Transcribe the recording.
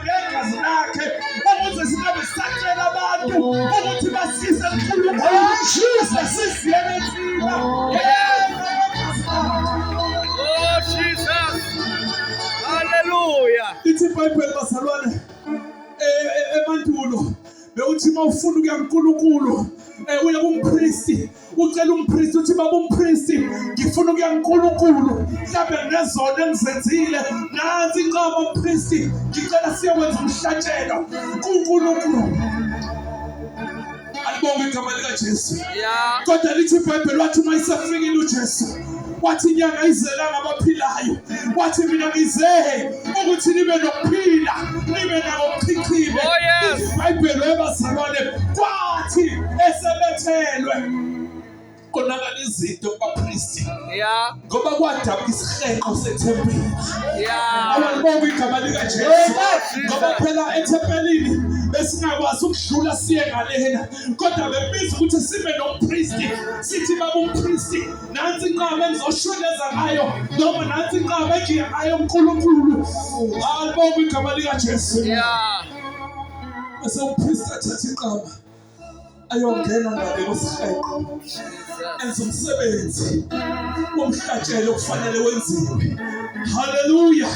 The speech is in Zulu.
ngegazi lakhe ukuze singabe sisacela abantu ukuthi basize uNkulunkulu sisiziyele thina. Oh Jesus. Hallelujah. Lithi iBhayibheli bazalwane emandulo bewuthi mawufuna ukuya kuNkulunkulu uya kumpristi ucela umpristi uthi baba umpristi ngifuna ukuya kuNkulunkulu mhlawumbe ngezono engizenzile nansi inqaba umpristi ngicela siyokwenza umhlatshelo kuNkulunkulu. Alibonge igama likaJesu. Yeah. Kodwa lithi iBhayibheli wathi uma isefikile uJesu wathi inyanga ayizelanga abaphilayo wathi mina ngize ukuthi nibe nokuphila nibe nakuchichime. Oh, yes. iBhayibheli ebazalwane kwathi esebethelwe konakala izinto kubapristi Yeah. ngoba kwadabuka isihenqo sethempeli. Yeah. Awalibonge igama likaJesu ngoba phela ethempelini besingakwazi ukudlula siye ngalena kodwa bebiza ukuthi sibe nompristi sithi baba umpristi nansi inqaba engizoshoneza ngayo noma nansi inqaba engiya ngayo uNkulunkulu. Alibonge igama likaJesu. Yeah. Bese umpristi athatha inqaba ayongena ngale kwesihenqo enza umsebenzi womhlatshelo okufanele wenziwe. Hallelujah.